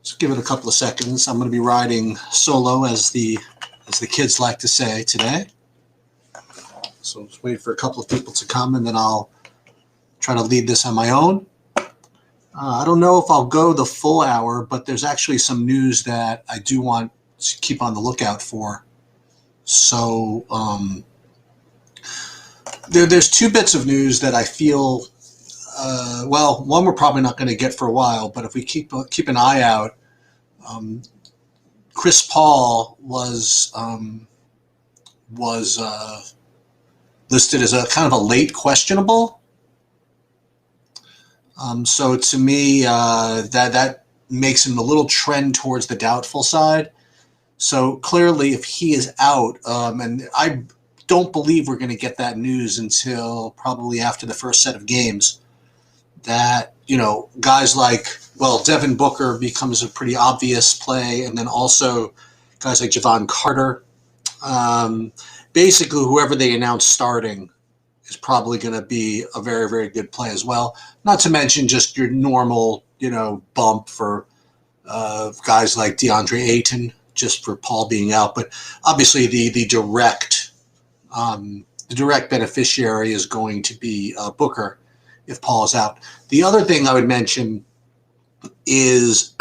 Just give it a couple of seconds. I'm going to be riding solo, as the kids like to say today. So just wait for a couple of people to come, and then I'll try to lead this on my own. I don't know if I'll go the full hour, but there's actually some news that I do want to keep on the lookout for. So there's two bits of news that I feel, one we're probably not going to get for a while, but if we keep an eye out, Chris Paul was listed as a kind of a late questionable. So to me, that makes him a little trend towards the doubtful side. So clearly, if he is out, and I don't believe we're going to get that news until probably after the first set of games, that, guys like, Devin Booker becomes a pretty obvious play, and then also guys like Javon Carter. Basically, whoever they announce starting is probably going to be a very, very good play as well. Not to mention just your normal, bump for guys like DeAndre Ayton, just for Paul being out. But obviously, the direct beneficiary is going to be Booker if Paul is out. The other thing I would mention is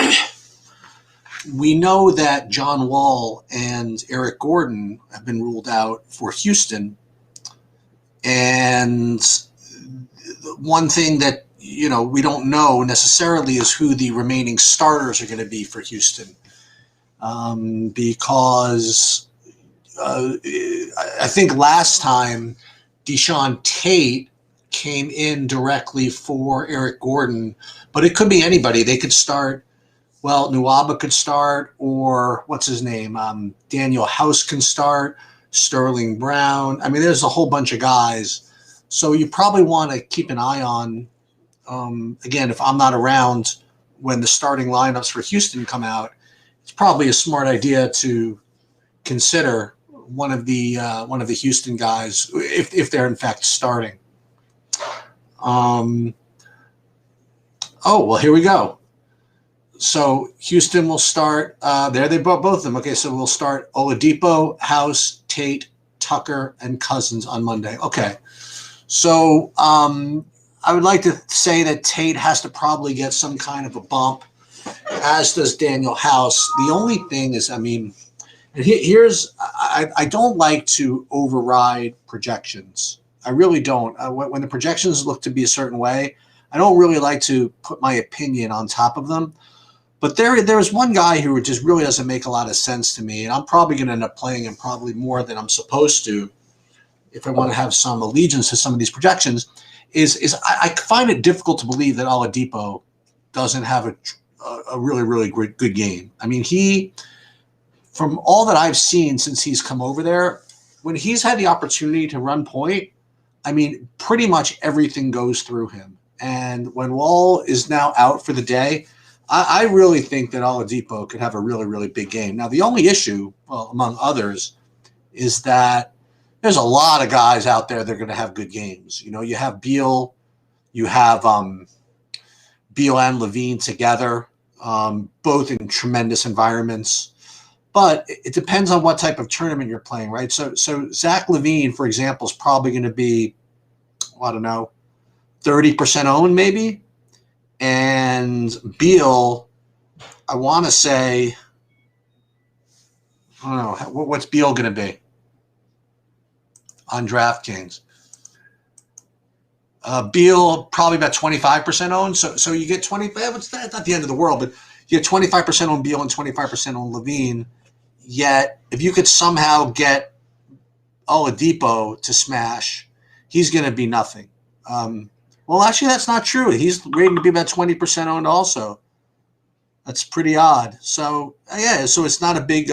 we know that John Wall and Eric Gordon have been ruled out for Houston. And one thing that, we don't know necessarily is who the remaining starters are going to be for Houston. Because I think last time Deshaun Tate came in directly for Eric Gordon, but it could be anybody. They could start. Well, Nwaba could start, or what's his name? Daniel House can start, Sterling Brown. I mean, there's a whole bunch of guys. So you probably want to keep an eye on, again, if I'm not around when the starting lineups for Houston come out, it's probably a smart idea to consider one of the Houston guys if they're in fact starting. Here we go. So Houston will start. There they brought both of them. Okay, so we'll start Oladipo, House, Tate, Tucker, and Cousins on Monday. Okay, so I would like to say that Tate has to probably get some kind of a bump, as does Daniel House. The only thing is, I don't like to override projections. I really don't. When the projections look to be a certain way, I don't really like to put my opinion on top of them. But there's one guy who just really doesn't make a lot of sense to me, and I'm probably going to end up playing him probably more than I'm supposed to if I want to have some allegiance to some of these projections, is I find it difficult to believe that Oladipo doesn't have a really, really good game. I mean, from all that I've seen since he's come over there, when he's had the opportunity to run point, I mean, pretty much everything goes through him. And when Wall is now out for the day, I really think that Oladipo could have a really, really big game. Now, the only issue, among others, is that there's a lot of guys out there that are going to have good games. You have Beal, you have Beal and Levine together, both in tremendous environments. But it depends on what type of tournament you're playing, right? So Zach LaVine, for example, is probably going to be, 30% owned maybe. And Beal, I want to say, I don't know, what's Beal going to be on DraftKings? Beal probably about 25% owned. So you get 20. It's not the end of the world, but you get 25% on Beal and 25% on Levine. Yet, if you could somehow get Oladipo to smash, he's going to be nothing. Well, actually, that's not true. He's rated to be about 20% owned also. That's pretty odd. So, yeah, so it's not a big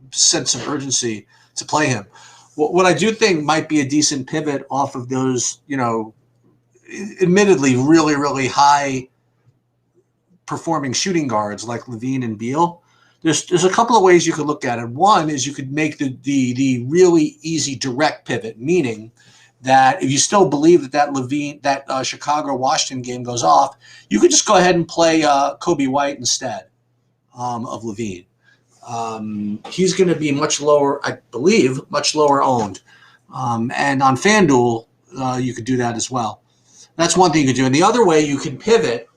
sense of urgency to play him. What I do think might be a decent pivot off of those, admittedly really, really high performing shooting guards like Levine and Beal. There's a couple of ways you could look at it. One is you could make the really easy direct pivot, meaning that if you still believe that Chicago Washington game goes off, you could just go ahead and play Kobe White instead of LaVine. He's going to be much lower, I believe, much lower owned. And on FanDuel, you could do that as well. That's one thing you could do. And the other way you can pivot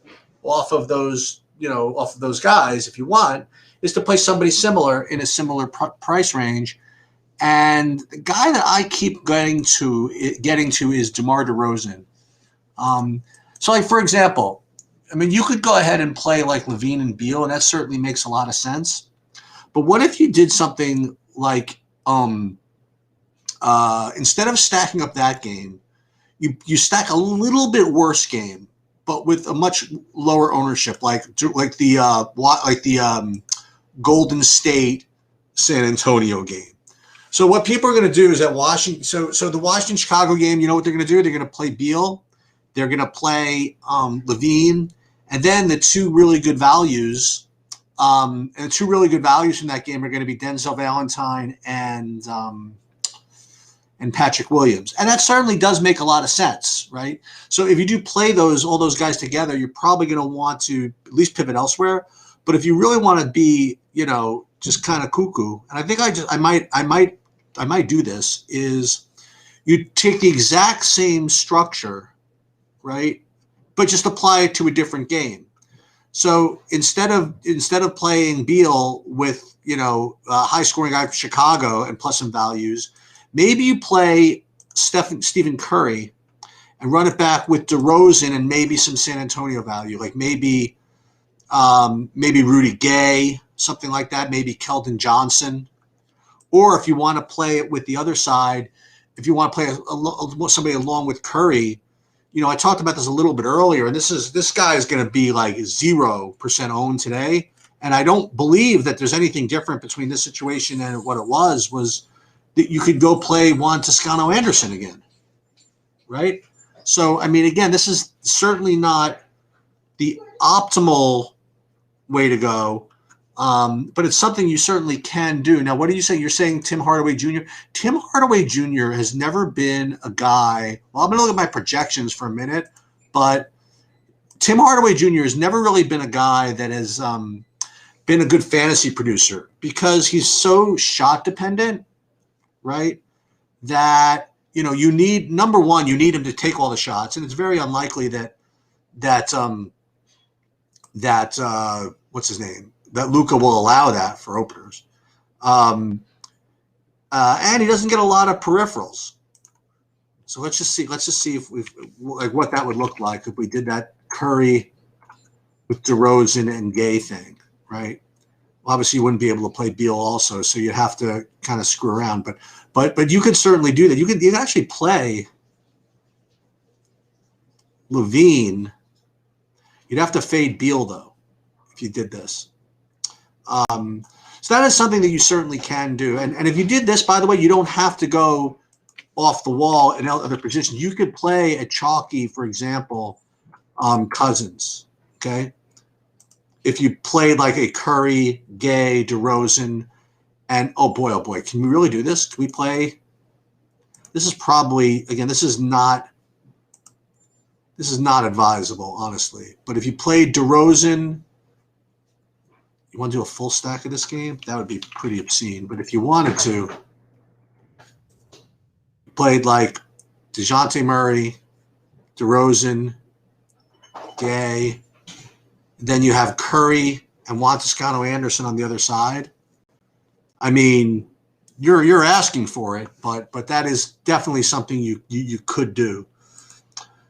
off of those, off of those guys, if you want, is to play somebody similar in a similar price range. And the guy that I keep getting to is DeMar DeRozan. So, like, for example, I mean, you could go ahead and play like LaVine and Beal, and that certainly makes a lot of sense. But what if you did something like instead of stacking up that game, you stack a little bit worse game, but with a much lower ownership, like the Golden State San Antonio game. So what people are going to do is at Washington. So the Washington Chicago game, you know what they're going to do? They're going to play Beal, they're going to play LaVine, and then the two really good values. And the two really good values from that game are going to be Denzel Valentine and Patrick Williams. And that certainly does make a lot of sense, right? So if you do play all those guys together, you're probably going to want to at least pivot elsewhere. But if you really want to be, just kind of cuckoo, and I think I might do this, is you take the exact same structure, right? But just apply it to a different game. So instead of playing Beal with a high scoring guy from Chicago and plus some values, maybe you play Stephen Curry and run it back with DeRozan and maybe some San Antonio value, like maybe Rudy Gay, something like that, maybe Keldon Johnson. Or if you want to play it with the other side, if you want to play somebody along with Curry. I talked about this a little bit earlier, and this guy is going to be like 0% owned today. And I don't believe that there's anything different between this situation and what it was that you could go play Juan Toscano Anderson again, right? So, I mean, again, this is certainly not the optimal way to go, but it's something you certainly can do. Now, what are you saying? You're saying Tim Hardaway Jr.? Tim Hardaway Jr. has never been a guy. Well, I'm going to look at my projections for a minute, but Tim Hardaway Jr. has never really been a guy that has been a good fantasy producer because he's so shot dependent, right? That you need, number one, you need him to take all the shots, and it's very unlikely that what's his name? That Luka will allow that for openers. And he doesn't get a lot of peripherals. So let's just see if what that would look like if we did that Curry with DeRozan and Gay thing, right? Well, obviously you wouldn't be able to play Beal also, so you'd have to kind of screw around. But you could certainly do that. You could actually play LaVine. You'd have to fade Beal though if you did this. So that is something that you certainly can do. And if you did this, by the way, you don't have to go off the wall in other positions. You could play a chalky, for example, Cousins, okay? If you played like a Curry, Gay, DeRozan, and oh boy, can we really do this? Can we play? This is probably, again, this is not advisable, honestly. But if you played DeRozan, you want to do a full stack of this game? That would be pretty obscene. But if you wanted to, played like DeJounte Murray, DeRozan, Gay, then you have Curry and Juan Toscano Anderson on the other side. I mean, you're asking for it, but that is definitely something you could do.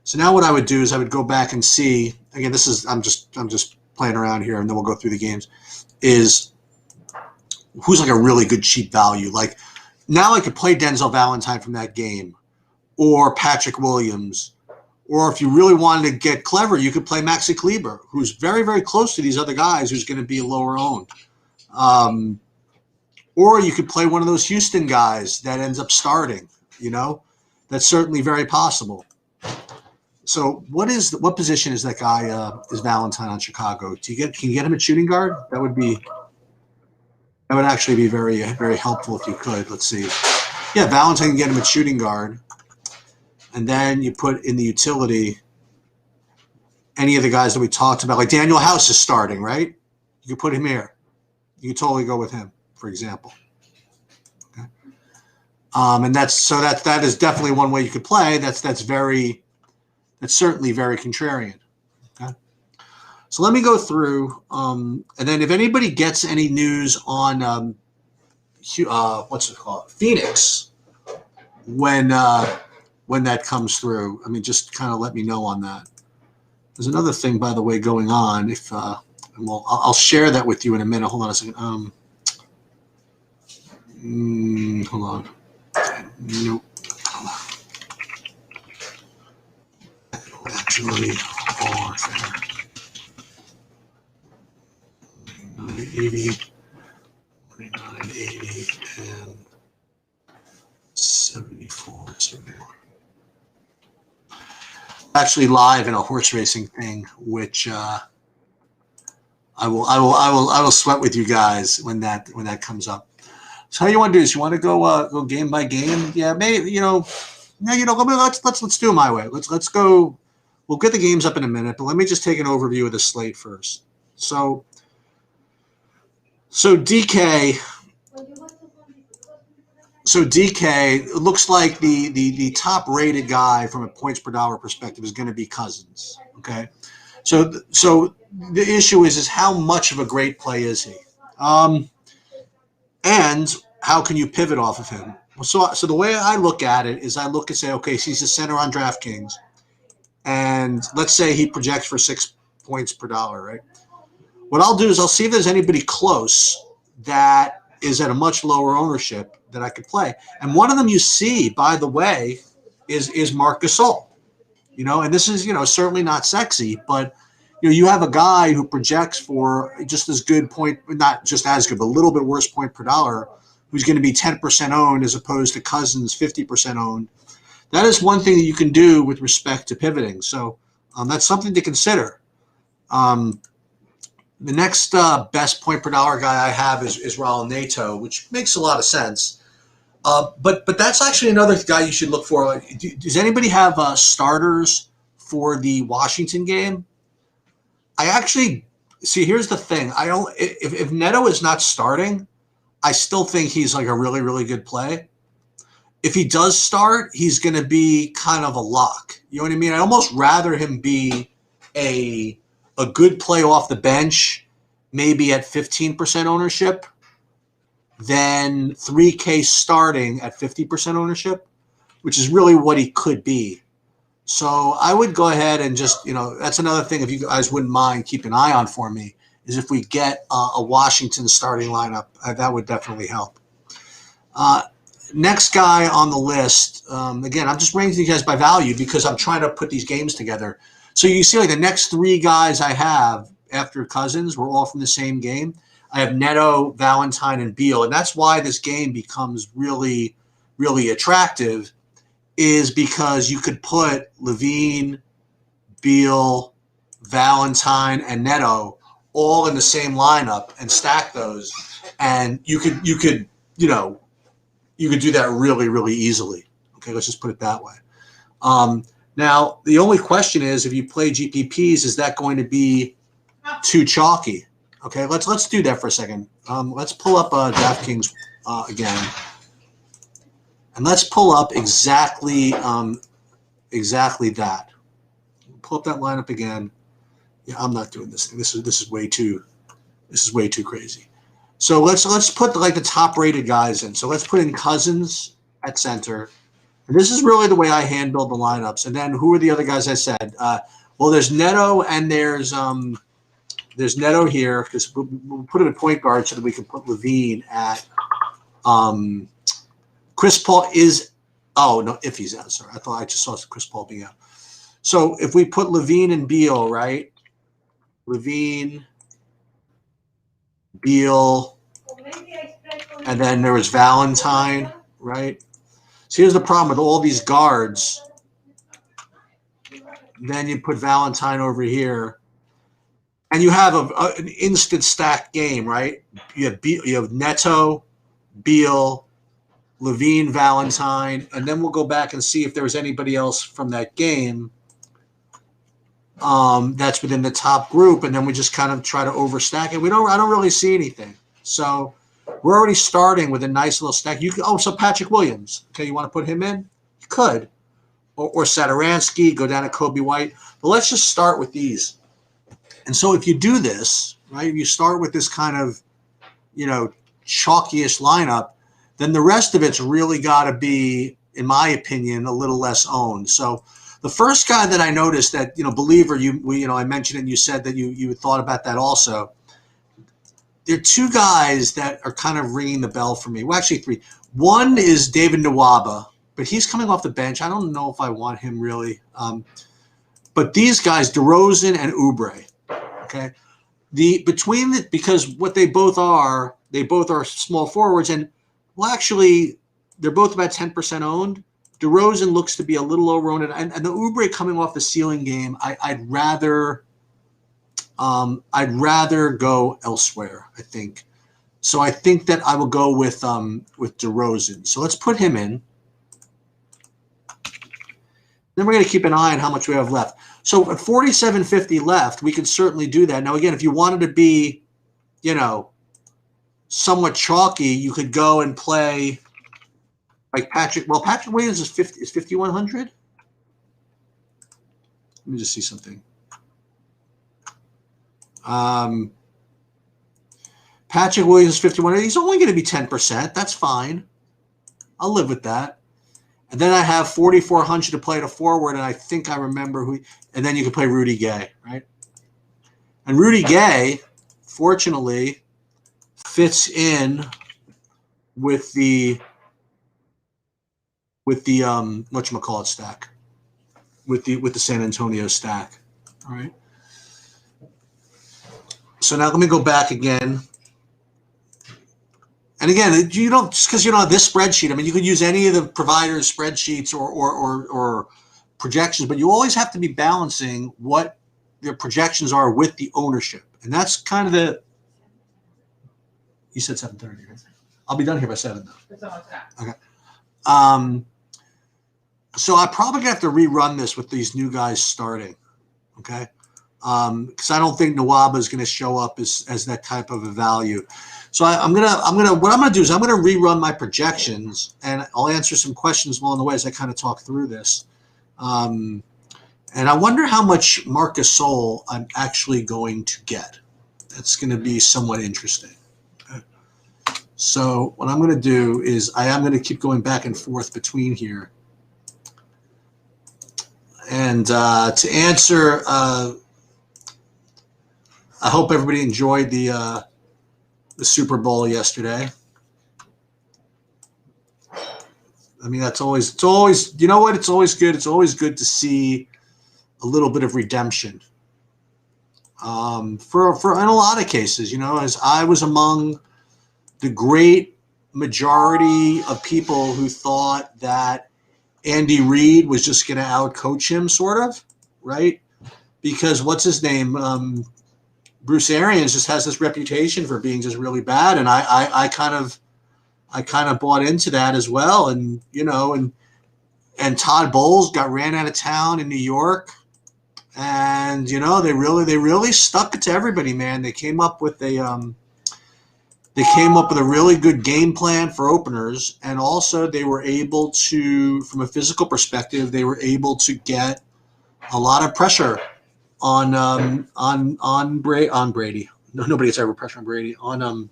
So now what I would do is I would go back and see, again, I'm just playing around here, and then we'll go through the games, is who's like a really good cheap value. Like now I could play Denzel Valentine from that game, or Patrick Williams, or if you really wanted to get clever, you could play Maxi Kleber, who's very, very close to these other guys, who's going to be lower owned. Or you could play one of those Houston guys that ends up starting, That's certainly very possible. So what position is that guy, is Valentine on Chicago? Can you get him at shooting guard? That would actually be very, very helpful if you could. Let's see. Yeah, Valentine can get him at shooting guard. and then you put in the utility any of the guys that we talked about. Like Daniel House is starting, right? You could put him here. You could totally go with him, for example. Okay. And that is definitely one way you could play. That's certainly very contrarian. Okay. So let me go through, and then if anybody gets any news on what's it called, Phoenix, when that comes through, I mean, just kind of let me know on that. There's another thing, by the way, going on. I'll share that with you in a minute. Hold on a second. Hold on. Nope. Actually, all there. 80, 4980, and 74. Actually, live in a horse racing thing, which I will sweat with you guys when that comes up. So how you want to do this? You want to go game by game? Yeah, maybe let's do it my way. Let's go. We'll get the games up in a minute, but let me just take an overview of the slate first. So DK. So DK, it looks like the top rated guy from a points per dollar perspective is going to be Cousins. Okay, so the issue is how much of a great play is he, and how can you pivot off of him? So the way I look at it is I look and say, okay, so he's a center on DraftKings, and let's say he projects for 6 points per dollar, right? What I'll do is I'll see if there's anybody close that is at a much lower ownership that I could play. And one of them you see, by the way, is Marc Gasol. And this is, certainly not sexy, but, you have a guy who projects for just as good point, not just as good, but a little bit worse point per dollar, who's going to be 10% owned as opposed to Cousins 50% owned. That is one thing that you can do with respect to pivoting. So that's something to consider. The next best point per dollar guy I have is Raul Neto, which makes a lot of sense. But that's actually another guy you should look for. Does anybody have starters for the Washington game? I actually see. Here's the thing. I don't. If Neto is not starting, I still think he's like a really, really good play. If he does start, he's going to be kind of a lock. You know what I mean? I'd almost rather him be a good play off the bench, maybe at 15% ownership, than 3K starting at 50% ownership, which is really what he could be. So I would go ahead and just, that's another thing, if you guys wouldn't mind, keep an eye on for me, is if we get a Washington starting lineup, that would definitely help. Next guy on the list, again, I'm just ranking you guys by value because I'm trying to put these games together. So you see, like, the next three guys I have after Cousins were all from the same game. I have Neto, Valentine, and Beal, and that's why this game becomes really, really attractive, is because you could put LaVine, Beal, Valentine, and Neto all in the same lineup and stack those, and you could do that really, really easily. Okay, let's just put it that way. Now, the only question is, if you play GPPs, is that going to be too chalky? Okay, let's do that for a second. Let's pull up DraftKings again, and let's pull up exactly that. Pull up that lineup again. Yeah, I'm not doing this thing. This is way too crazy. So let's put the top rated guys in. So let's put in Cousins at center. And this is really the way I handle the lineups. And then who are the other guys I said? Well, there's Neto and there's Neto here because we'll put him at point guard so that we can put LaVine at Chris Paul is – oh, no, if he's out. Sorry, I thought I just saw Chris Paul being out. So if we put LaVine and Beal, right? LaVine, Beal, and then there was Valentine, right? So here's the problem with all these guards. Then you put Valentine over here, and you have an instant stack game, right? You have Neto, Beal, Levine, Valentine, and then we'll go back and see if there was anybody else from that game that's within the top group, and then we just kind of try to overstack it. I don't really see anything. So we're already starting with a nice little stack. So Patrick Williams. Okay, you want to put him in? You could. Or Satoransky, go down to Kobe White. But let's just start with these. And so if you do this, right, you start with this kind of, chalkiest lineup, then the rest of it's really got to be, in my opinion, a little less owned. So the first guy that I noticed that, Believer, I mentioned it and you said that you thought about that also. There are two guys that are kind of ringing the bell for me. Well, actually three. One is David Nwaba, but he's coming off the bench. I don't know if I want him really. But these guys, DeRozan and Oubre, okay? Because what they both are small forwards, and actually, they're both about 10% owned. DeRozan looks to be a little over-owned, and the Oubre coming off the ceiling game, I'd rather go elsewhere, I think. So I think that I will go with DeRozan. So let's put him in. Then we're going to keep an eye on how much we have left. So at 47.50 left, we can certainly do that. Now, again, if you wanted to be, somewhat chalky, you could go and play like Patrick. Well, Patrick Williams is 5,100. Let me just see something. Patrick Williams is 5,100. He's only going to be 10%. That's fine. I'll live with that. And then I have 4,400 to play at a forward, and I think I remember who. And then you can play Rudy Gay, right? And Rudy Gay, fortunately, fits in with the whatchamacallit stack, with the San Antonio stack. All right. So now let me go back again. And again, you don't, just because you don't have this spreadsheet. I mean, you could use any of the providers' spreadsheets or projections, but you always have to be balancing what their projections are with the ownership, and that's kind of the. You said 7:30, right? I'll be done here by 7, though. It's almost done. Okay. So I'm probably gonna have to rerun this with these new guys starting. Okay. Because I don't think Nwaba is going to show up as that type of a value. So what I'm gonna do is I'm gonna rerun my projections, and I'll answer some questions along the way as I kind of talk through this. And I wonder how much Marc Gasol I'm actually going to get. That's going to be somewhat interesting. Okay. So what I'm going to do is I am going to keep going back and forth between here. And to answer, I hope everybody enjoyed the Super Bowl yesterday. I mean, it's always, you know what? It's always good. It's always good to see a little bit of redemption. For in a lot of cases, as I was among the great majority of people who thought that Andy Reid was just going to outcoach him, sort of, right? Because what's his name? Bruce Arians just has this reputation for being just really bad, and I kind of bought into that as well, and and Todd Bowles got ran out of town in New York, and they really stuck it to everybody, man. They came up with a really good game plan for openers, and also they were able to, from a physical perspective, they were able to get a lot of pressure on Brady. No, nobody gets ever pressure on Brady on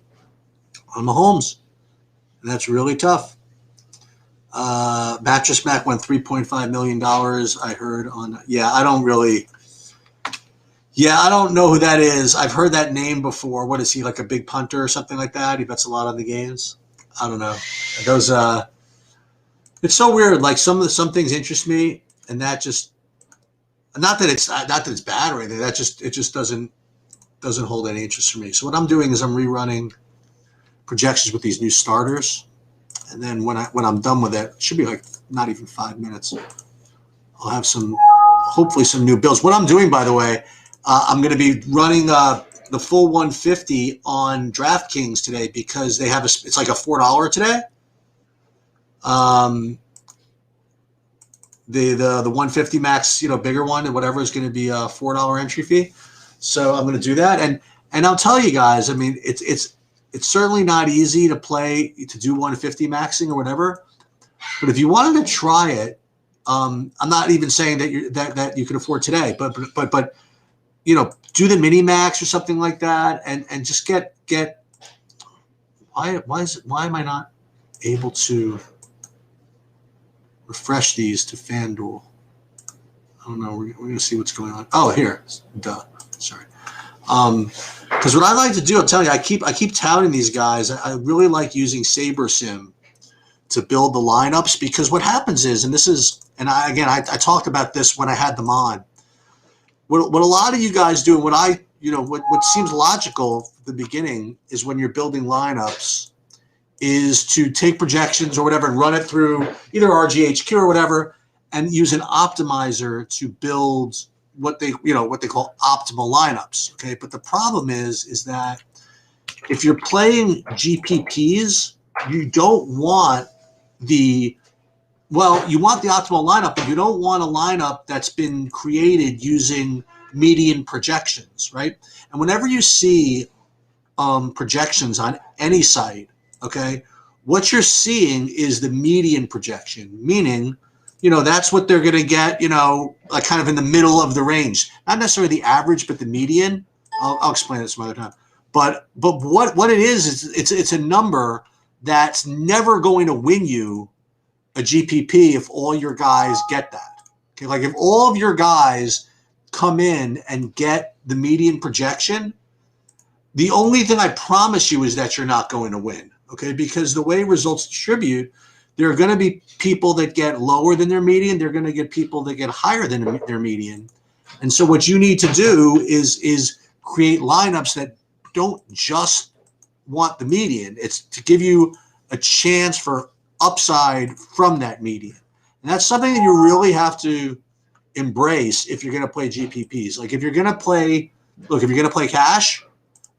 Mahomes, and that's really tough. Mattress Mac went $3.5 million. I heard on. I don't know who that is. I've heard that name before. What is he, like a big punter or something like that? He bets a lot on the games. I don't know. Those. It's so weird. Like some things interest me, and that just. Not that it's bad or anything. It just doesn't hold any interest for me. So what I'm doing is I'm rerunning projections with these new starters, and then when I'm done with it should be like not even 5 minutes. I'll have hopefully some new builds. What I'm doing, by the way, I'm going to be running the full 150 on DraftKings today because they have it's like a $4 today. The 150 max, bigger one and whatever is going to be a $4 entry fee. So I'm going to do that, and I'll tell you guys. I mean, it's certainly not easy to do 150 maxing or whatever. But if you wanted to try it, I'm not even saying that you can afford today, but do the mini max or something like that, and just get. Why am I not able to refresh these to FanDuel? I don't know. We're going to see what's going on. Oh, here. Duh. Sorry. Because what I like to do, I'm telling you, I keep touting these guys. I really like using SaberSim to build the lineups, because what happens is, I talked about this when I had them on. What a lot of you guys do, and what seems logical at the beginning is, when you're building lineups, is to take projections or whatever and run it through either RGHQ or whatever, and use an optimizer to build what they call optimal lineups. Okay, but the problem is that if you're playing GPPs, you don't want you want the optimal lineup, but you don't want a lineup that's been created using median projections, right? And whenever you see projections on any site, okay, what you're seeing is the median projection, meaning, that's what they're going to get, like kind of in the middle of the range, not necessarily the average, but the median. I'll explain it some other time. But what it is it's a number that's never going to win you a GPP if all your guys get that. Okay, like if all of your guys come in and get the median projection, the only thing I promise you is that you're not going to win. Okay, because the way results distribute, there are going to be people that get lower than their median. They're going to get people that get higher than their median. And so what you need to do is create lineups that don't just want the median. It's to give you a chance for upside from that median. And that's something that you really have to embrace if you're going to play GPPs. Like if you're going to play cash,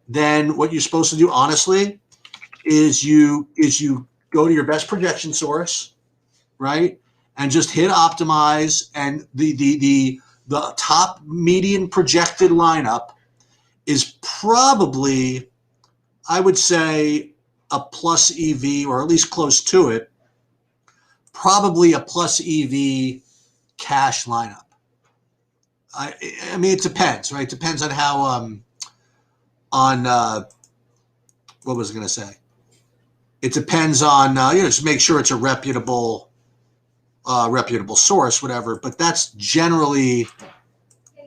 then what you're supposed to do, honestly, is you go to your best projection source, right? And just hit optimize, and the top median projected lineup is probably, I would say, a plus EV, or at least close to it, probably a plus EV cash lineup. I mean, it depends, right? It depends on how, what was I going to say? It depends on, just make sure it's a reputable source, whatever. But that's generally,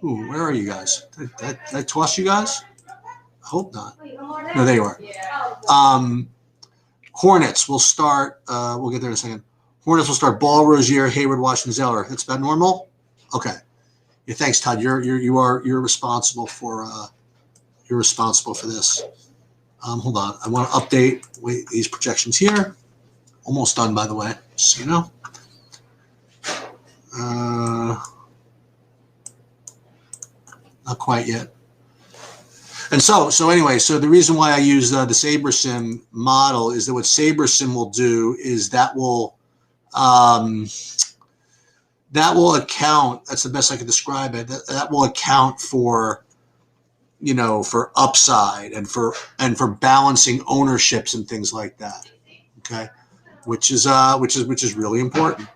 where are you guys? Did I toss you guys? I hope not. No, there you are. Hornets will start, we'll get there in a second. Hornets will start Ball, Rozier, Hayward, Washington, Zeller. That's about normal? Okay. Yeah, thanks, Todd. You're responsible for this. Hold on. I want to update these projections here. Almost done, by the way, just so you know. Not quite yet. And so anyway, so the reason why I use the SaberSim model is that what SaberSim will do is that will account. That's the best I can describe it. That will account for, for upside and for balancing ownerships and things like that. Okay, which is really important.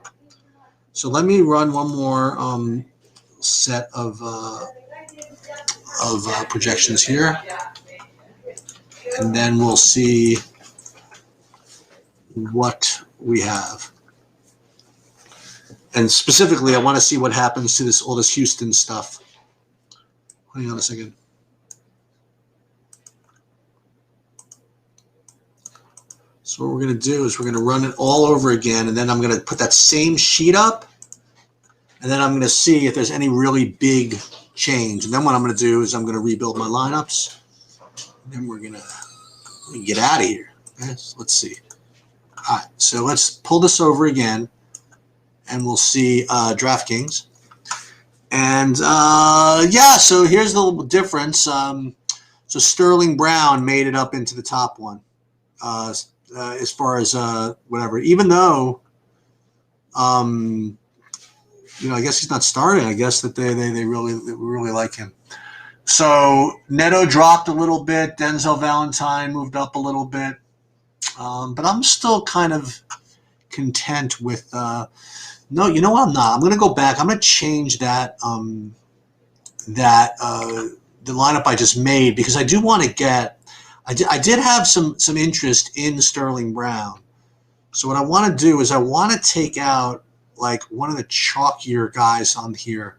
So let me run one more set of projections here, and then we'll see what we have. And specifically, I want to see what happens to all this Houston stuff. Hang on a second. So what we're going to do is we're going to run it all over again, and then I'm going to put that same sheet up, and then I'm going to see if there's any really big change. And then what I'm going to do is I'm going to rebuild my lineups, and then we're going to get out of here. Okay, so let's see. All right, so let's pull this over again, and we'll see DraftKings. And so here's the little difference. So Sterling Brown made it up into the top one as far as whatever. Even though I guess he's not starting. I guess that they really like him. So Neto dropped a little bit. Denzel Valentine moved up a little bit. But I'm still kind of content with. No, you know what? I'm not. I'm going to go back. I'm going to change that the lineup I just made because I do want to get. I did have some interest in Sterling Brown. So what I want to do is I want to take out like one of the chalkier guys on here.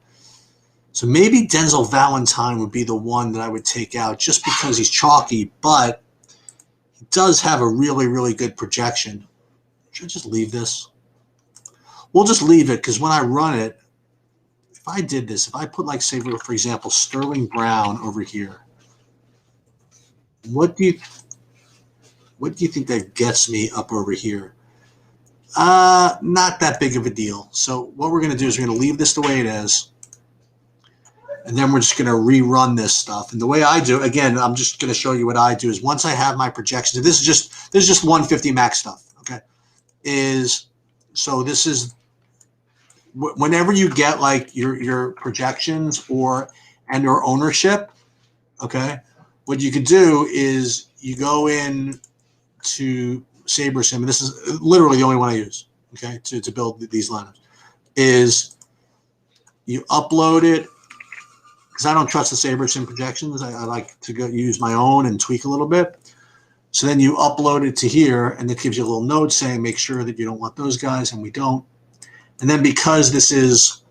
So maybe Denzel Valentine would be the one that I would take out just because he's chalky, but he does have a really, really good projection. Should I just leave this? We'll just leave it because when I run it, if I did this, if I put like, say, for example, Sterling Brown over here, what do you think that gets me up over here? Not that big of a deal. So what we're going to do is we're going to leave this the way it is. And then we're just going to rerun this stuff. And the way I do, again, I'm just going to show you what I do is once I have my projections, this is just 150 max stuff, okay? So this is whenever you get like your projections or ownership, okay? What you could do is you go in to SaberSim, and this is literally the only one I use, okay, to build these lineups, is you upload it, because I don't trust the SaberSim projections. I like to go use my own and tweak a little bit. So then you upload it to here, and it gives you a little note saying make sure that you don't want those guys, and we don't. And then because this is,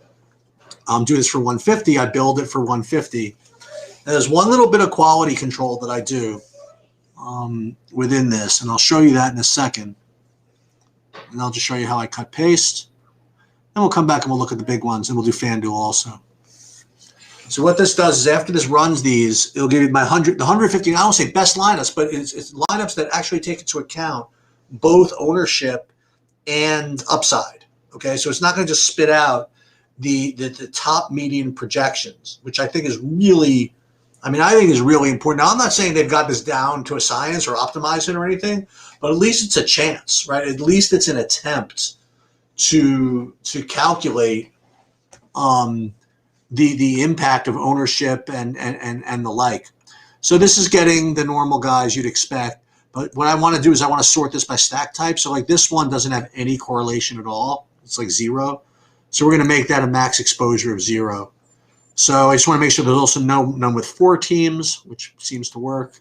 I'm doing this for 150, I build it for 150. And there's one little bit of quality control that I do within this, and I'll show you that in a second. And I'll just show you how I cut paste. Then we'll come back and we'll look at the big ones, and we'll do FanDuel also. So what this does is after this runs these, it'll give you the 150, I don't say best lineups, but it's lineups that actually take into account both ownership and upside. Okay, so it's not going to just spit out the top median projections, which I think is really, I think is really important. Now, I'm not saying they've got this down to a science or optimized it or anything, but at least it's a chance, right? At least it's an attempt to calculate the impact of ownership and the like. So this is getting the normal guys you'd expect. But what I want to do is I want to sort this by stack type. So like this one doesn't have any correlation at all. It's like 0. So we're going to make that a max exposure of 0. So I just want to make sure there's also none with 4 teams, which seems to work.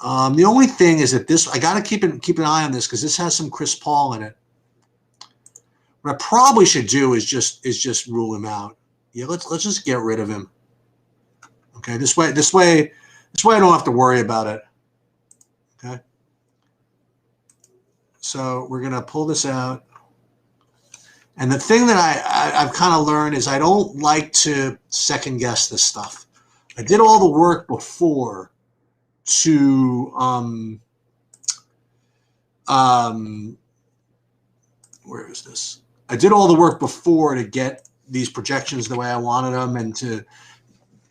The only thing is that this, I got to keep an eye on this because this has some Chris Paul in it. What I probably should do is just rule him out. Yeah, let's just get rid of him. Okay, this way I don't have to worry about it. Okay. So we're gonna pull this out. And the thing that I've kind of learned is I don't like to second guess this stuff. I did all the work before to where is this? I did all the work before to get these projections the way I wanted them and to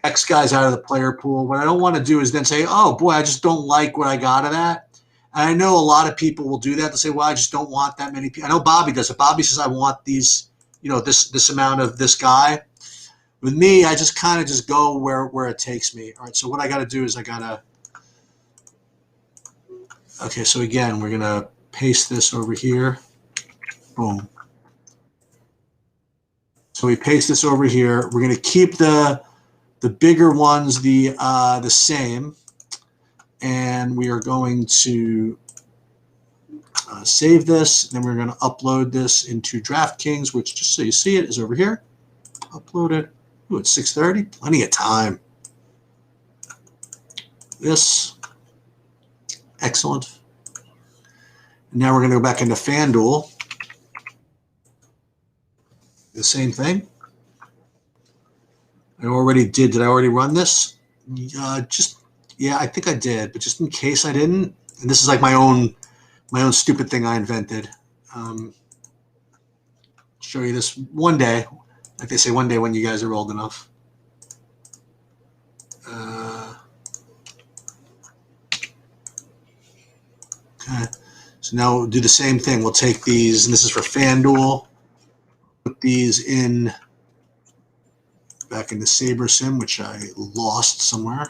X guys out of the player pool. What I don't want to do is then say, oh boy, I just don't like what I got of that. And I know a lot of people will do that. They'll say, well, I just don't want that many people. I know Bobby does it. Bobby says, I want these, this amount of this guy. With me, I just kind of just go where it takes me. All right, so what I got to do is okay, so again, we're going to paste this over here. Boom. So we paste this over here. We're going to keep the bigger ones the same. And we are going to save this. Then we're going to upload this into DraftKings, which, just so you see it, is over here. Upload it. Ooh, it's 6:30. Plenty of time. This. Excellent. And now we're going to go back into FanDuel. The same thing. I already did. Did I already run this? Yeah, I think I did, but just in case I didn't, and this is like my own stupid thing I invented. Show you this one day, like they say, one day when you guys are old enough. Okay, So now we'll do the same thing. We'll take these, and this is for FanDuel. Put these in back into SaberSim, which I lost somewhere.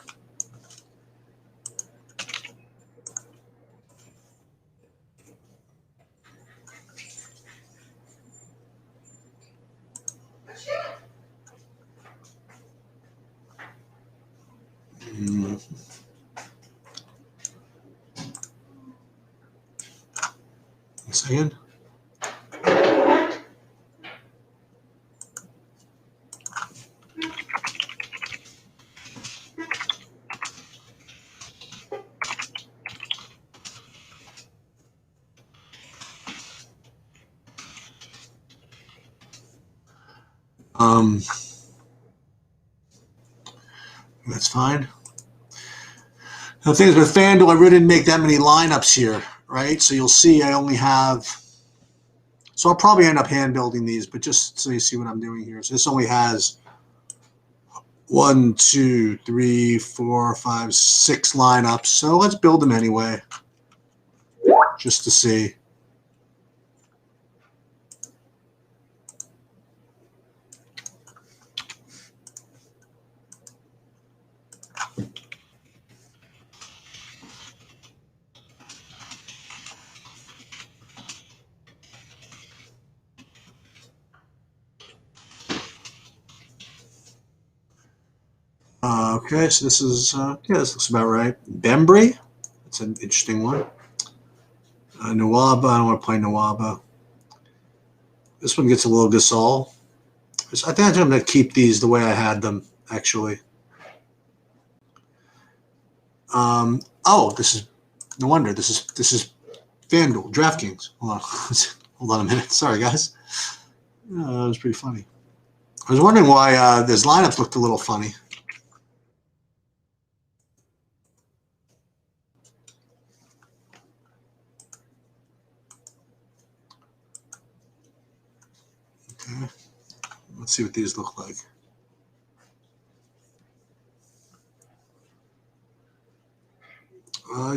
One second. That's fine. The thing is with FanDuel, I really didn't make that many lineups here, right? So you'll see I only have, so I'll probably end up hand building these, but just so you see what I'm doing here. So this only has 1, 2, 3, 4, 5, 6 lineups. So let's build them anyway, just to see. Okay, so this is, yeah, this looks about right. Bembry, that's an interesting one. Nawaba, I don't want to play Nawaba. This one gets a little Gasol. I think I'm going to keep these the way I had them, actually. Oh, this is, no wonder, this is FanDuel, DraftKings. Hold on. Hold on a minute. Sorry, guys. That was pretty funny. I was wondering why this lineup looked a little funny. Okay. Let's see what these look like.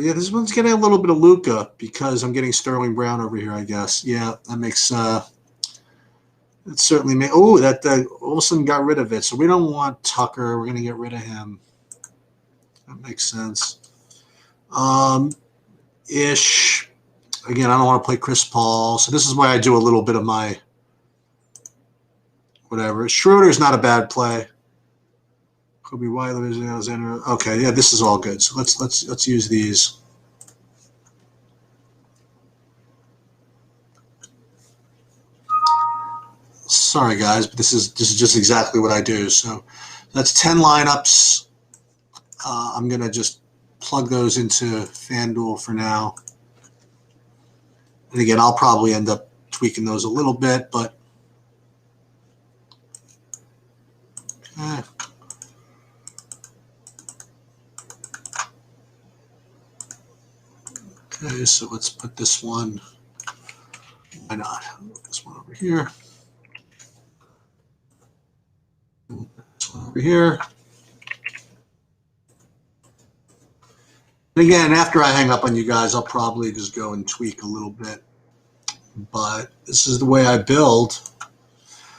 Yeah, this one's getting a little bit of Luka because I'm getting Sterling Brown over here, I guess. Yeah, that makes that certainly may. Oh, that Olsen got rid of it, so we don't want Tucker. We're gonna get rid of him. That makes sense. Ish. Again, I don't want to play Chris Paul, so this is why I do a little bit of my whatever. Schroeder's not a bad play. Kobe White, Alexander. Okay, yeah, this is all good. So let's use these. Sorry, guys, but this is just exactly what I do. So that's 10 lineups. I'm gonna just plug those into FanDuel for now. And again, I'll probably end up tweaking those a little bit, but okay. Okay, so let's put this one. Why not? This one over here. This one over here. And again, after I hang up on you guys, I'll probably just go and tweak a little bit. But this is the way I build,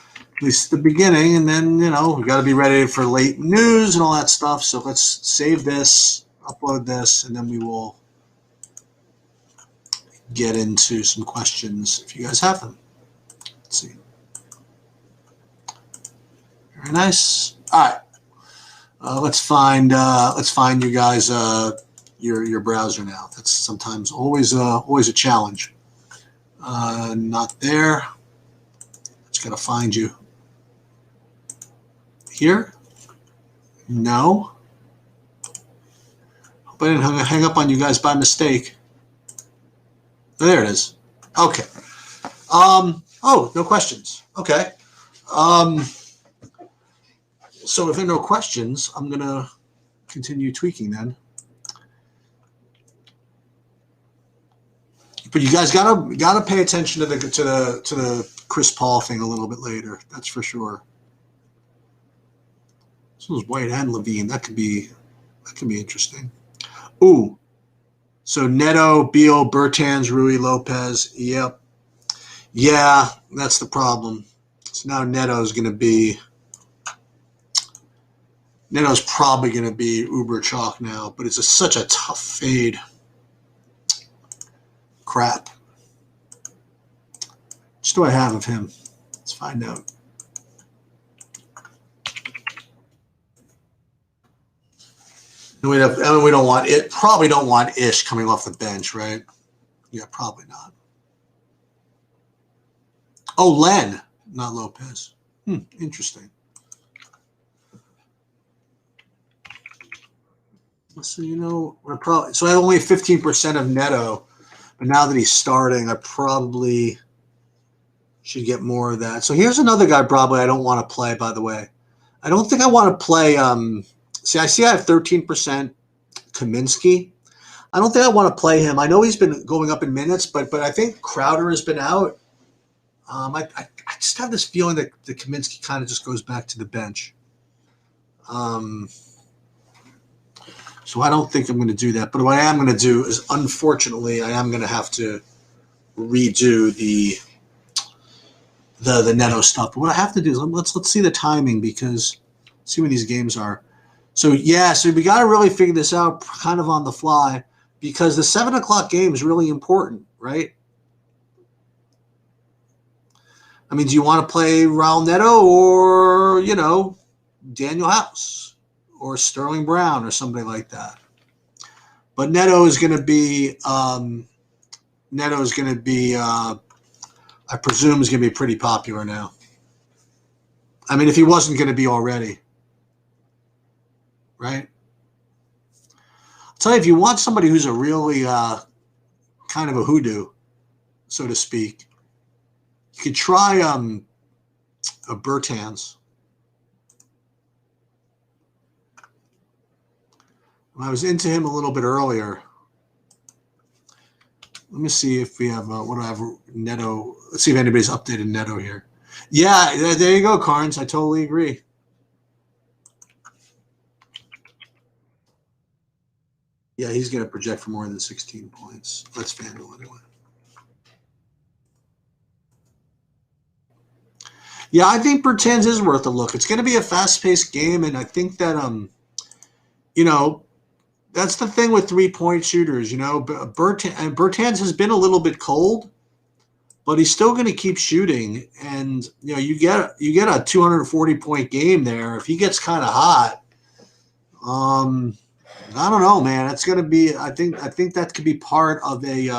at least at the beginning. And then, you know, we got to be ready for late news and all that stuff. So let's save this, upload this, and then we will get into some questions if you guys have them. Let's see. Very nice. All right. Let's find you guys your browser now. That's sometimes always a challenge. Not there. Just gotta find you. Here? No. Hope I didn't hang up on you guys by mistake. There it is. Okay. Oh, no questions. Okay. So if there are no questions, I'm gonna continue tweaking then. But you guys gotta pay attention to the Chris Paul thing a little bit later. That's for sure. This was White and Levine. That could be interesting. Ooh, So Neto, Beal, Bertans, Rui, Lopez. Yep. Yeah, that's the problem. So now Neto's probably going to be uber chalk now, but it's such a tough fade. Crap. What do I have of him? Let's find out. We don't want it. Probably don't want Ish coming off the bench, right? Yeah, probably not. Oh, Len, not Lopez. Interesting. So so I have only 15% of Neto, but now that he's starting, I probably should get more of that. So here's another guy probably I don't want to play. By the way, I don't think I want to play. I have 13% Kaminsky. I don't think I want to play him. I know he's been going up in minutes, but I think Crowder has been out. I just have this feeling that the Kaminsky kind of just goes back to the bench. So I don't think I'm going to do that. But what I am going to do is, unfortunately, I am going to have to redo the Neto stuff. But what I have to do is let's see the timing, because see when these games are. So we got to really figure this out kind of on the fly, because the 7 o'clock game is really important, right? I mean, do you want to play Raul Neto or, Daniel House or Sterling Brown or somebody like that? But Neto is going to be, I presume, is going to be pretty popular now. I mean, if he wasn't going to be already. Right? I'll tell you, if you want somebody who's a really kind of a hoodoo, so to speak, you could try a Bertans. I was into him a little bit earlier. Let me see if we have what do I have Neto. Let's see if anybody's updated Neto here. Yeah, there you go, Carnes. I totally agree. Yeah, he's going to project for more than 16 points. That's FanDuel anyway. Yeah, I think Bertans is worth a look. It's going to be a fast-paced game, and I think that that's the thing with three-point shooters. Bertans has been a little bit cold, but he's still going to keep shooting. And you get a 240-point game there. If he gets kind of hot, I don't know, man. It's going to be. I think that could be part of a.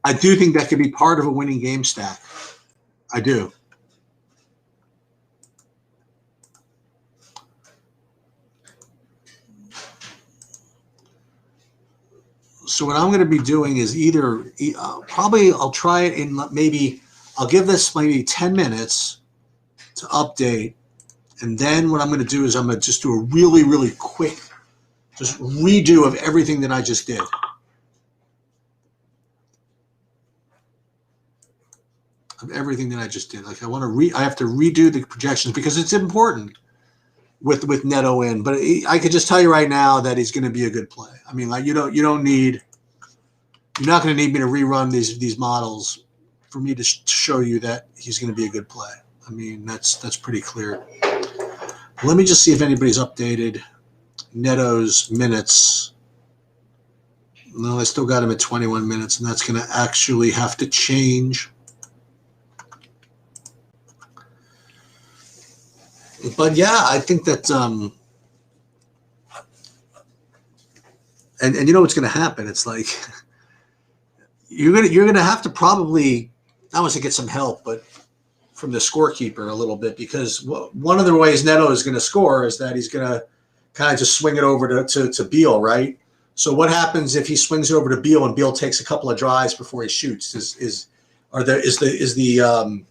I do think that could be part of a winning game stack. I do. So what I'm going to be doing is probably I'll try it in maybe I'll give this maybe 10 minutes to update. And then what I'm going to do is I'm going to just do a really, really quick just redo of everything that I just did. Of everything that I just did. Like I have to redo the projections because it's important with Neto in. But I could just tell you right now that he's going to be a good play. I mean, like you're not going to need me to rerun these models for me to show you that he's going to be a good play. I mean, that's pretty clear. Let me just see if anybody's updated Neto's minutes. No, I still got him at 21 minutes, and that's going to actually have to change. But yeah, I think that and you know what's going to happen? It's like you're gonna have to probably, I want to get some help, but from the scorekeeper a little bit, because one of the ways Neto is going to score is that he's going to kind of just swing it over to Beal, right? So what happens if he swings it over to Beal and Beal takes a couple of drives before he shoots? Is the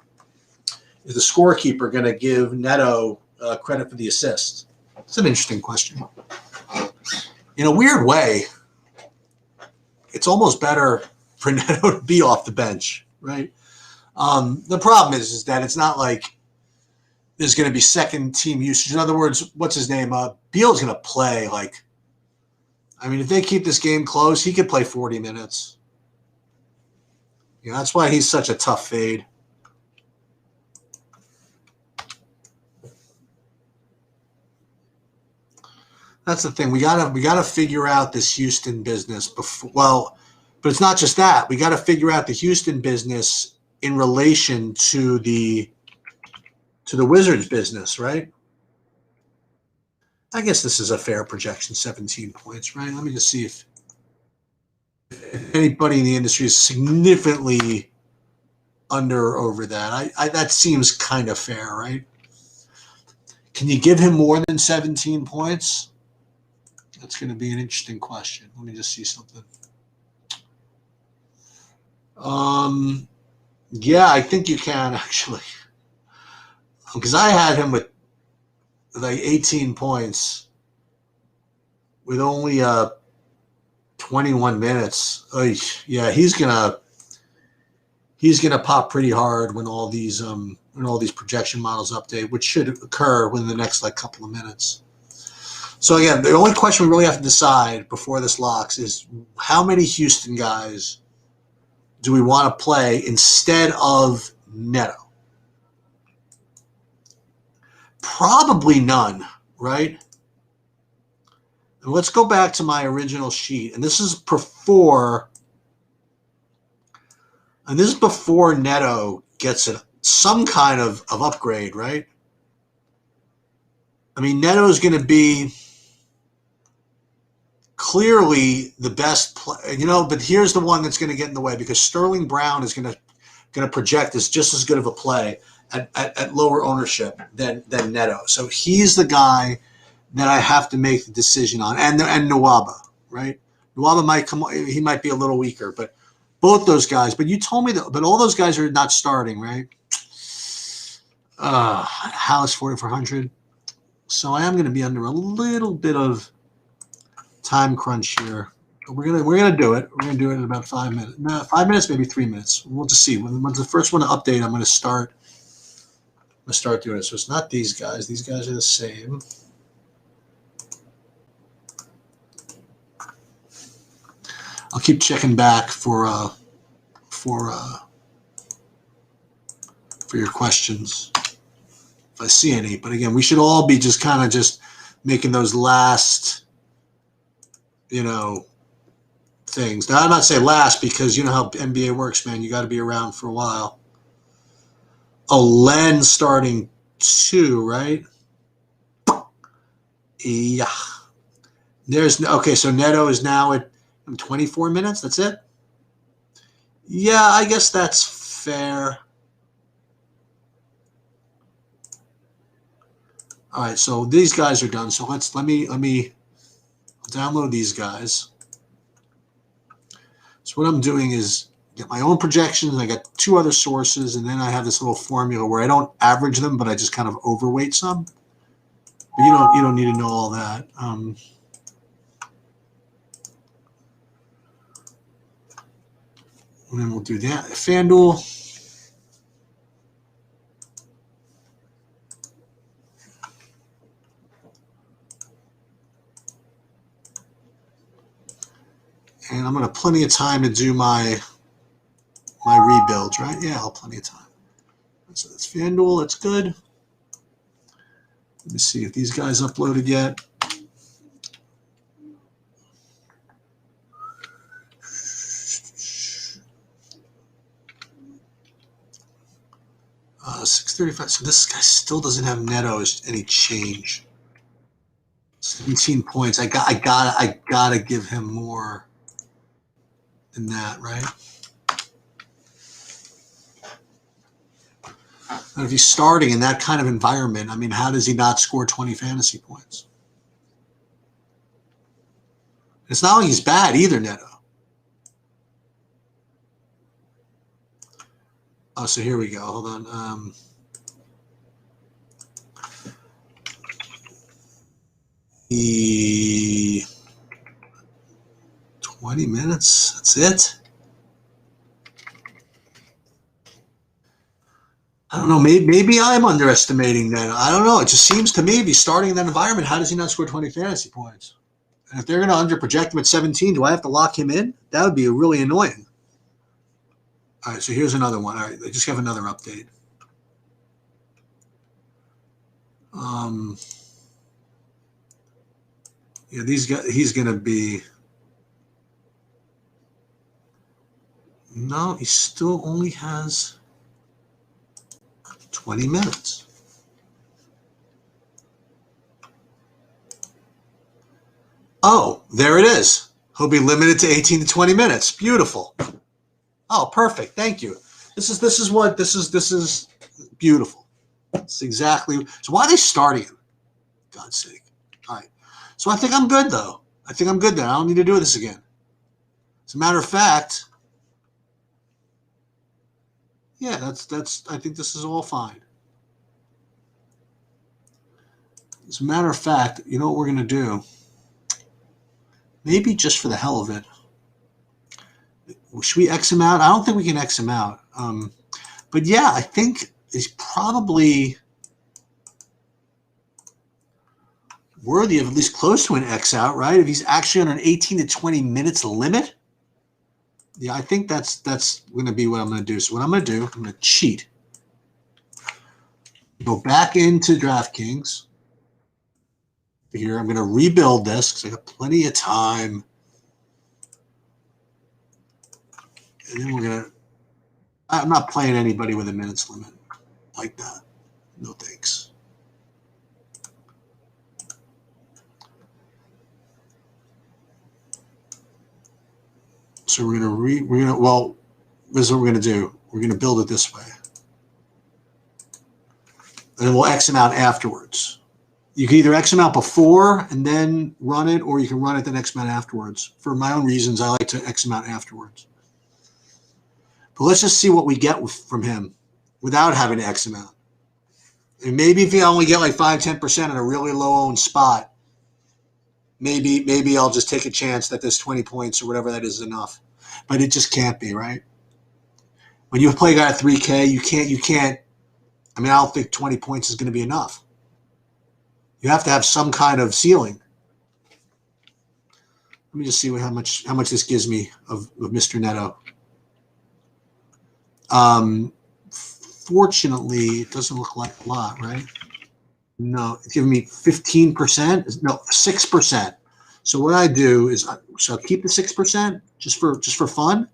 scorekeeper going to give Neto credit for the assist? It's an interesting question. In a weird way, it's almost better for Neto to be off the bench, right? The problem is that it's not like there's going to be second team usage. In other words, what's his name? Beal's going to play like I mean, if they keep this game close, he could play 40 minutes. That's why he's such a tough fade. That's the thing. We gotta figure out this Houston business before. Well, but it's not just that. We got to figure out the Houston business in relation to the Wizards business, right? I guess this is a fair projection, 17 points, right? Let me just see if anybody in the industry is significantly under or over that. I that seems kind of fair, right? Can you give him more than 17 points? That's going to be an interesting question. Let me just see something. Yeah, I think you can actually, because I had him with like 18 points with only 21 minutes. Yeah, he's gonna pop pretty hard when all these projection models update, which should occur within the next like couple of minutes. So again, the only question we really have to decide before this locks is how many Houston guys do we want to play instead of Neto? Probably none, right? And let's go back to my original sheet, and this is before Neto gets some kind of upgrade, right? I mean, Neto is going to be clearly the best play, but here's the one that's going to get in the way, because Sterling Brown is going to project as just as good of a play at lower ownership than Neto. So he's the guy that I have to make the decision on, and Nwaba, right? Nwaba might be a little weaker, but both those guys. But you told me that, but all those guys are not starting, right? Hallis 4,400. So I am going to be under a little bit of time crunch here. We're gonna do it. We're gonna do it in about 5 minutes. No, 5 minutes, maybe 3 minutes. We'll just see. When the first one to update, I'm gonna start doing it. So it's not these guys. These guys are the same. I'll keep checking back for your questions if I see any. But again, we should all be just kind of just making those last, things. Now, I'm not saying last, because you know how NBA works, man. You got to be around for a while. Oh, Len starting 2, right? Yeah. Okay, so Neto is now at 24 minutes. That's it? Yeah, I guess that's fair. All right, so these guys are done. So let me download these guys. So what I'm doing is get my own projections. I got 2 other sources, and then I have this little formula where I don't average them, but I just kind of overweight some. But you don't need to know all that. And then we'll do that. FanDuel. And I'm going to have plenty of time to do my rebuilds, right? Yeah, I'll have plenty of time. So that's FanDuel. That's good. Let me see if these guys uploaded yet. $635. So this guy still doesn't have Neto as any change. 17 points. I gotta give him more than that, right? And if he's starting in that kind of environment, I mean, how does he not score 20 fantasy points? It's not like he's bad either, Neto. Oh, so here we go. Hold on. The 20 minutes. That's it. I don't know. Maybe I'm underestimating that. I don't know. It just seems to me if he's starting in that environment, how does he not score 20 fantasy points? And if they're going to under project him at 17, do I have to lock him in? That would be really annoying. All right, so here's another one. All right, I just have another update. Yeah, these guys, he's going to be. No, he still only has 20 minutes. Oh, there it is. He'll be limited to 18 to 20 minutes. Beautiful. Oh, perfect. Thank you. This is beautiful. It's exactly. So why are they starting him? God's sake. All right. So I think I'm good though. I think I'm good then. I don't need to do this again. As a matter of fact, yeah, that's. I think this is all fine. As a matter of fact, you know what we're gonna do? Maybe just for the hell of it, should we X him out? I don't think we can X him out. But yeah, I think he's probably worthy of at least close to an X out, right? If he's actually on an 18 to 20 minutes limit. Yeah, I think that's going to be what I'm going to do. So what I'm going to do, I'm going to cheat. Go back into DraftKings. Here, I'm going to rebuild this because I got plenty of time. And then we're going to, I'm not playing anybody with a minutes limit like that. No thanks. So we're going to, well, this is what we're going to do. We're going to build it this way. And then we'll X them out afterwards. You can either X them out before and then run it, or you can run it the next month afterwards. For my own reasons, I like to X them out afterwards. But let's just see what we get from him without having to X him out. And maybe if you only get like 5-10% in a really low-owned spot, maybe I'll just take a chance that this 20 points or whatever that is enough. But it just can't be, right? When you play a guy at 3K, you can't. I mean, I don't think 20 points is going to be enough. You have to have some kind of ceiling. Let me just see how much this gives me of Mr. Neto. Fortunately, it doesn't look like a lot, right? No, it's giving me 15%. No, 6%. So what I do is, so I'll keep the 6% just for fun.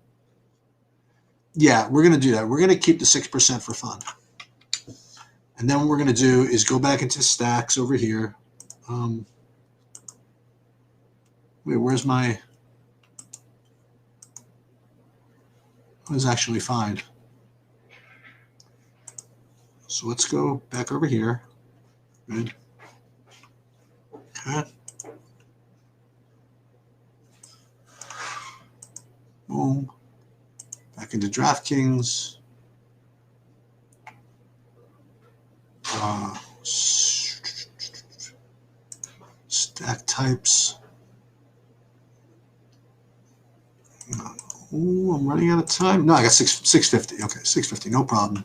Yeah, we're gonna do that. We're gonna keep the 6% for fun. And then what we're going to do is go back into stacks over here. Wait, where's my... What is actually fine? So let's go back over here. Good. Okay. Boom. Back into DraftKings. Stack types. Oh, I'm running out of time. No, I got 650. Okay, 650, no problem.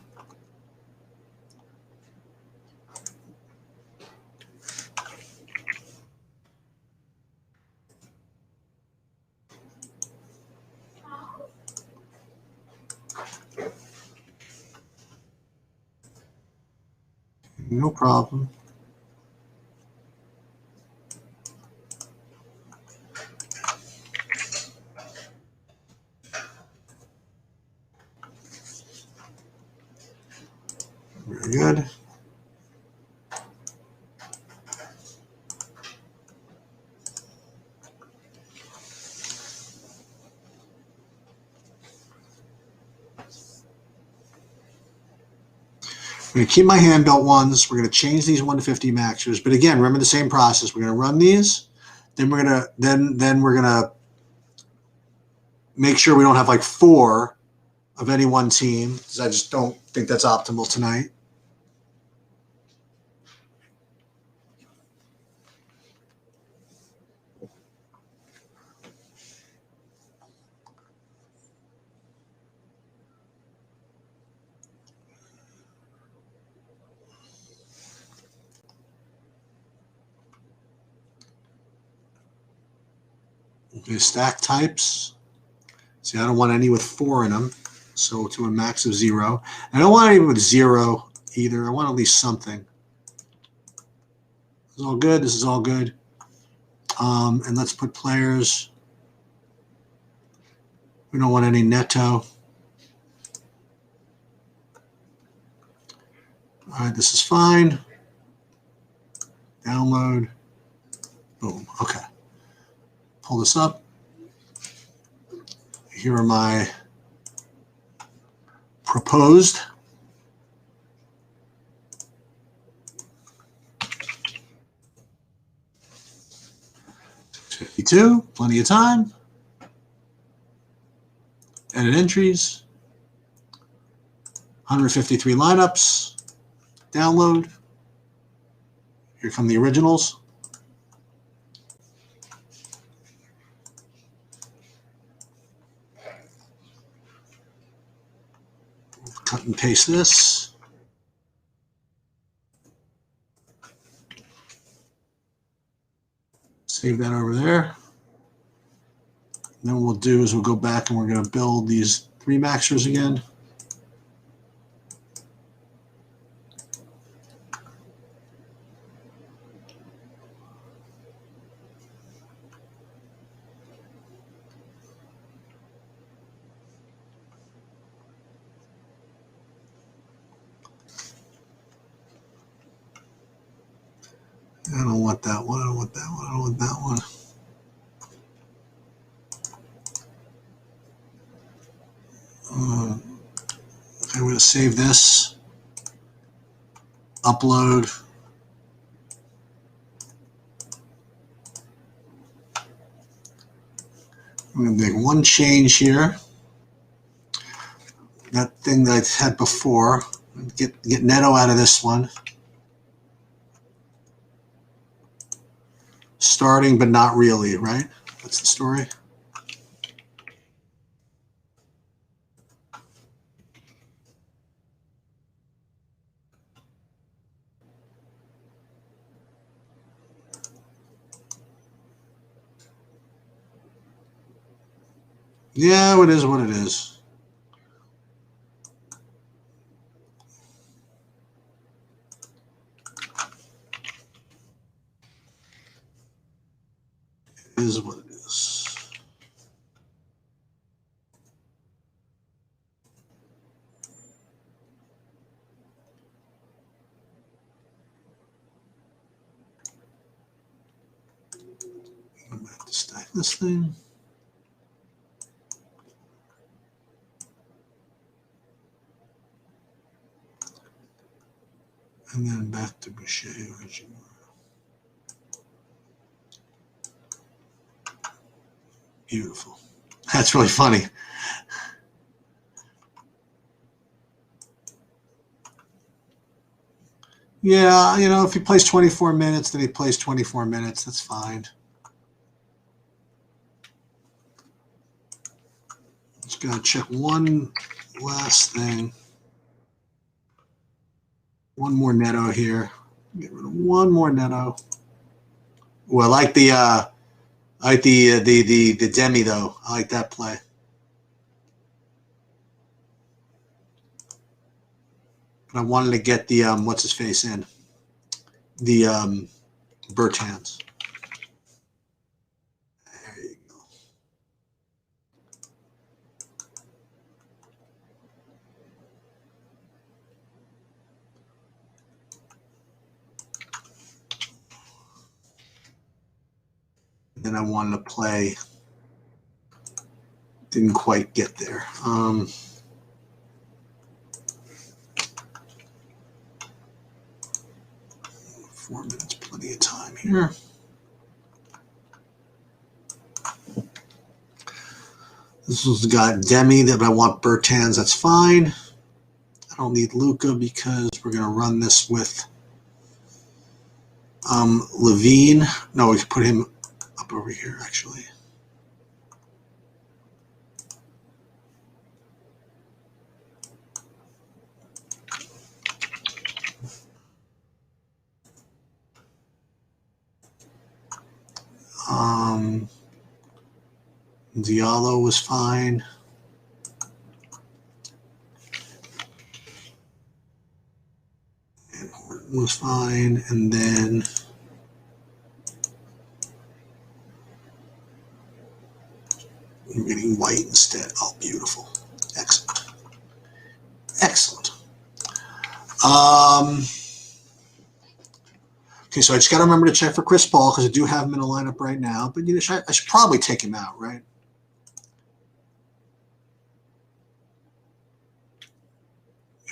No problem. Very good. I'm going to keep my hand belt ones. We're going to change these 1 to 50 maxers. But again, remember the same process. We're going to run these. Then we're going to then we're going to make sure we don't have like 4 of any one team, because I just don't think that's optimal tonight. Okay, stack types. See, I don't want any with 4 in them, so to a max of 0. I don't want any with 0 either. I want at least something. This is all good. This is all good. And let's put players. We don't want any Neto. All right, this is fine. Download. Boom. Okay. Pull this up. Here are my proposed. $52, plenty of time. Edit entries. 153 lineups. Download. Here come the originals. Cut and paste this. Save that over there. And then what we'll do is we'll go back and we're going to build these 3 maxers again. I don't want that one. I don't want that one. I don't want that one. Okay, I'm going to save this. Upload. I'm going to make one change here. That thing that I had before. Get Neto out of this one. Starting, but not really, right? That's the story. Yeah, it is what it is. It is what it is. I'm going to have to stack this thing. And then back to Boucher. Beautiful. That's really funny. Yeah, you know, if he plays 24 minutes, then he plays 24 minutes. That's fine. Just gotta check one last thing. One more Neto here. Get rid of one more Neto. Well, I like the Demi though. I like that play. But I wanted to get the what's his face in. The Bertans. There you go. Then I wanted to play. Didn't quite get there. 4 minutes, plenty of time here. This has got Demi that I want Bertans. That's fine. I don't need Luka because we're going to run this with Levine. No, we can put him up over here, actually. Diallo was fine. And Horton was fine. And then I'm getting White instead. Oh, beautiful. Excellent. Excellent. Okay, so I just got to remember to check for Chris Paul because I do have him in a lineup right now. But I should probably take him out, right?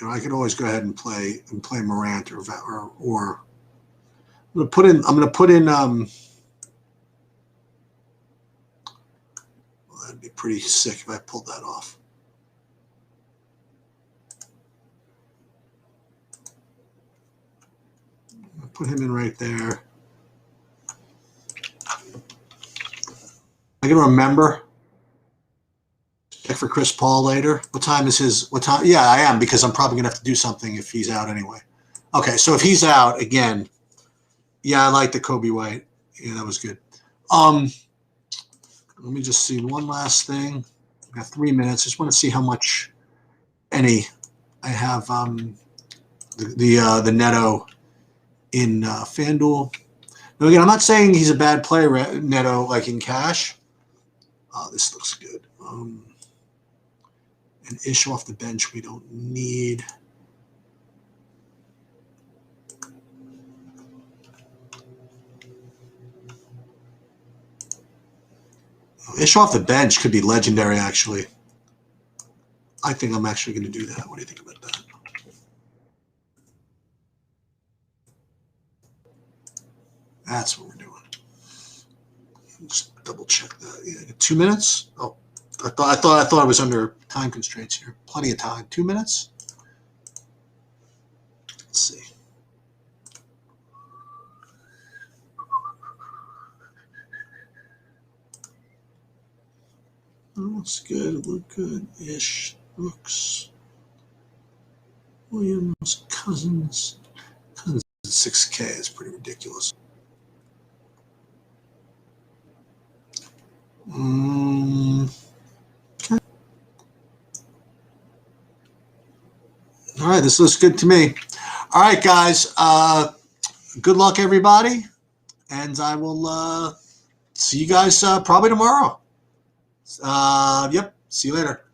I could always go ahead and play Morant or I'm gonna put in well, that'd be pretty sick if I pulled that off. I'll put him in right there. I gotta remember. Check for Chris Paul later. What time is his? What time? Yeah, I am because I'm probably gonna have to do something if he's out anyway. Okay, so if he's out again, yeah, I like the Kobe White. Yeah, that was good. Let me just see one last thing. I got 3 minutes. Just want to see how much I have. The Neto in FanDuel. Now again, I'm not saying he's a bad player, Neto, like in cash. Oh, this looks good. An Ish off the bench we don't need. Ish off the bench could be legendary, actually. I think I'm actually going to do that. What do you think about that? That's what we're doing. Just double check that. Yeah, 2 minutes. Oh, I thought I was under time constraints here. Plenty of time. 2 minutes. Let's see. Oh, looks good. Look good. Ish. Brooks. Williams. Cousins. Cousins 6K is pretty ridiculous. Okay. All right, this looks good to me. All right, guys. Good luck, everybody, and I will see you guys probably tomorrow. Yep. See you later.